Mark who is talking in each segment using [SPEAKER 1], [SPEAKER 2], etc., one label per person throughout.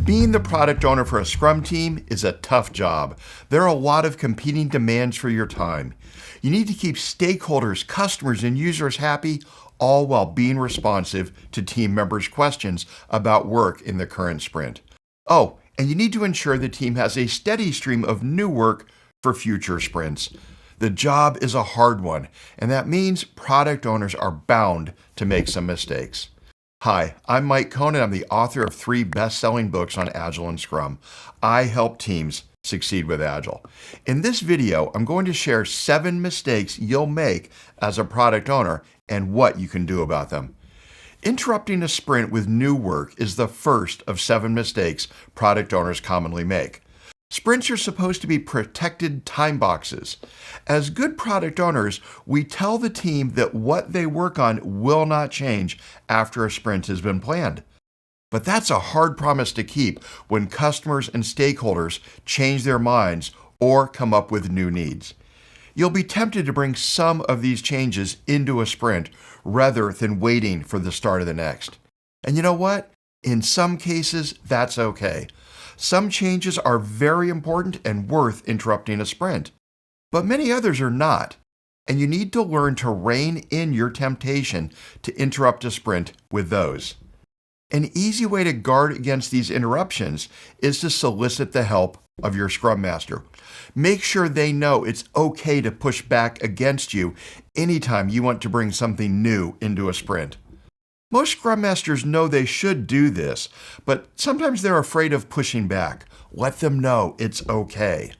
[SPEAKER 1] Being the product owner for a Scrum team is a tough job. There are a lot of competing demands for your time. You need to keep stakeholders, customers, and users happy, all while being responsive to team members' questions about work in the current sprint. Oh, and you need to ensure the team has a steady stream of new work for future sprints. The job is a hard one, and that means product owners are bound to make some mistakes. Hi, I'm Mike Cohn, and I'm the author of 3 best-selling books on Agile and Scrum. I help teams succeed with Agile. In this video, I'm going to share 7 mistakes you'll make as a product owner and what you can do about them. Interrupting a sprint with new work is the first of 7 mistakes product owners commonly make. Sprints are supposed to be protected time boxes. As good product owners, we tell the team that what they work on will not change after a sprint has been planned. But that's a hard promise to keep when customers and stakeholders change their minds or come up with new needs. You'll be tempted to bring some of these changes into a sprint rather than waiting for the start of the next. And you know what? In some cases, that's okay. Some changes are very important and worth interrupting a sprint, but many others are not, and you need to learn to rein in your temptation to interrupt a sprint with those. An easy way to guard against these interruptions is to solicit the help of your Scrum Master. Make sure they know it's okay to push back against you anytime you want to bring something new into a sprint. Most Scrum Masters know they should do this, but sometimes they're afraid of pushing back. Let them know it's okay.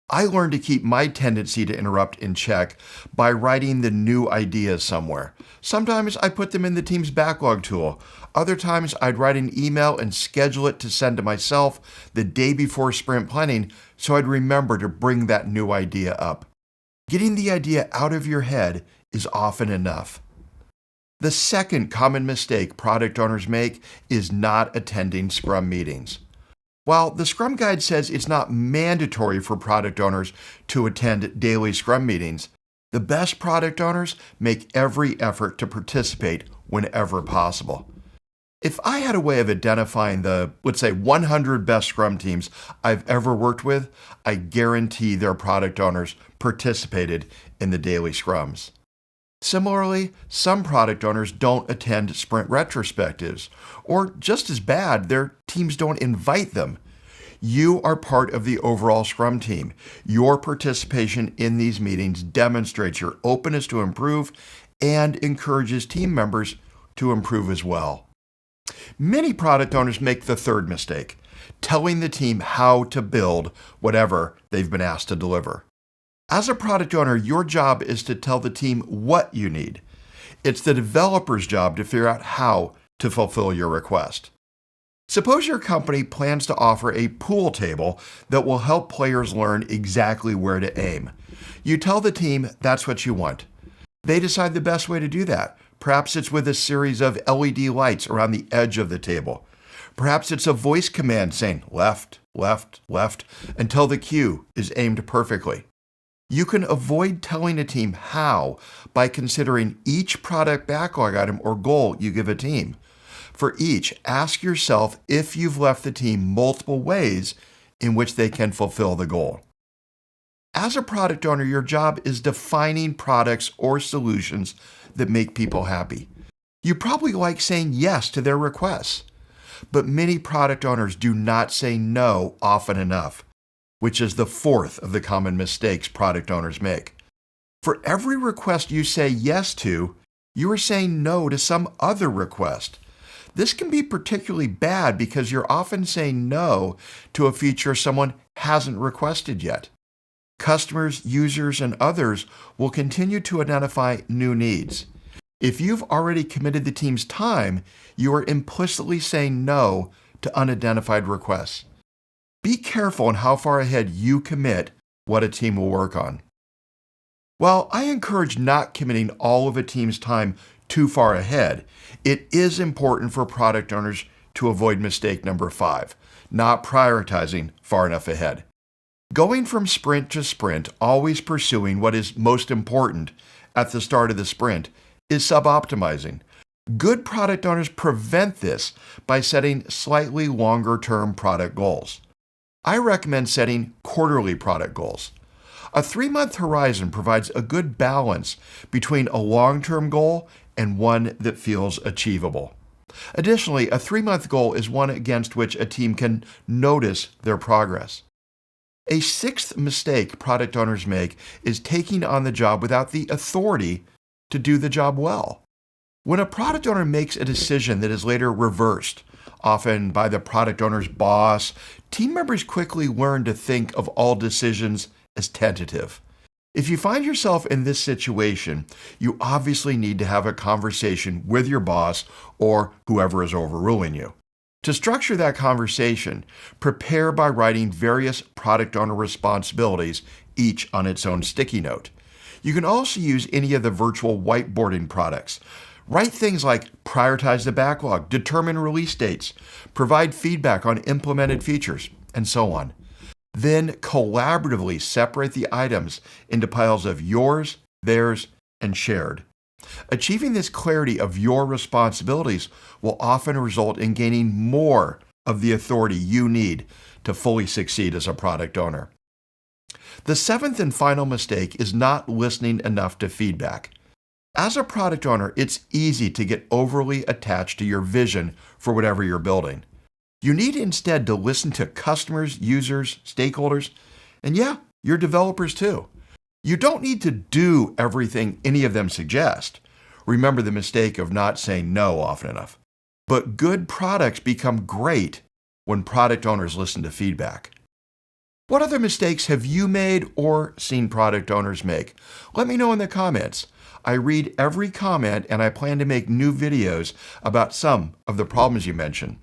[SPEAKER 1] I learned to keep my tendency to interrupt in check by writing the new ideas somewhere. Sometimes I put them in the team's backlog tool. Other times I'd write an email and schedule it to send to myself the day before sprint planning so I'd remember to bring that new idea up. Getting the idea out of your head is often enough. The second common mistake product owners make is not attending Scrum meetings. While the Scrum Guide says it's not mandatory for product owners to attend daily Scrum meetings, the best product owners make every effort to participate whenever possible. If I had a way of identifying the, let's say, 100 best Scrum teams I've ever worked with, I guarantee their product owners participated in the daily Scrums. Similarly, some product owners don't attend sprint retrospectives, or just as bad, their teams don't invite them. You are part of the overall Scrum team. Your participation in these meetings demonstrates your openness to improve and encourages team members to improve as well. Many product owners make the third mistake, telling the team how to build whatever they've been asked to deliver. As a product owner, your job is to tell the team what you need. It's the developer's job to figure out how to fulfill your request. Suppose your company plans to offer a pool table that will help players learn exactly where to aim. You tell the team that's what you want. They decide the best way to do that. Perhaps it's with a series of LED lights around the edge of the table. Perhaps it's a voice command saying left, left, left until the cue is aimed perfectly. You can avoid telling a team how by considering each product backlog item or goal you give a team. For each, ask yourself if you've left the team multiple ways in which they can fulfill the goal. As a product owner, your job is defining products or solutions that make people happy. You probably like saying yes to their requests, but many product owners do not say no often enough, which is the fourth of the common mistakes product owners make. For every request you say yes to, you are saying no to some other request. This can be particularly bad because you're often saying no to a feature someone hasn't requested yet. Customers, users, and others will continue to identify new needs. If you've already committed the team's time, you are implicitly saying no to unidentified requests. Be careful on how far ahead you commit what a team will work on. While I encourage not committing all of a team's time too far ahead, it is important for product owners to avoid mistake number 5, not prioritizing far enough ahead. Going from sprint to sprint, always pursuing what is most important at the start of the sprint, is suboptimizing. Good product owners prevent this by setting slightly longer-term product goals. I recommend setting quarterly product goals. A 3-month horizon provides a good balance between a long-term goal and one that feels achievable. Additionally, a 3-month goal is one against which a team can notice their progress. A 6th mistake product owners make is taking on the job without the authority to do the job well. When a product owner makes a decision that is later reversed, often by the product owner's boss, team members quickly learn to think of all decisions as tentative. If you find yourself in this situation, you obviously need to have a conversation with your boss or whoever is overruling you. To structure that conversation, prepare by writing various product owner responsibilities, each on its own sticky note. You can also use any of the virtual whiteboarding products. Write things like prioritize the backlog, determine release dates, provide feedback on implemented features, and so on. Then collaboratively separate the items into piles of yours, theirs, and shared. Achieving this clarity of your responsibilities will often result in gaining more of the authority you need to fully succeed as a product owner. The 7th and final mistake is not listening enough to feedback. As a product owner, it's easy to get overly attached to your vision for whatever you're building. You need instead to listen to customers, users, stakeholders, and your developers too. You don't need to do everything any of them suggest. Remember the mistake of not saying no often enough. But good products become great when product owners listen to feedback. What other mistakes have you made or seen product owners make? Let me know in the comments. I read every comment and I plan to make new videos about some of the problems you mentioned.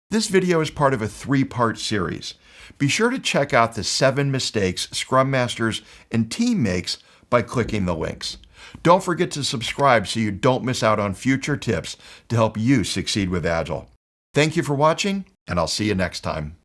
[SPEAKER 1] This video is part of a 3-part series. Be sure to check out the 7 mistakes Scrum Masters and team makes by clicking the links. Don't forget to subscribe so you don't miss out on future tips to help you succeed with Agile. Thank you for watching, and I'll see you next time.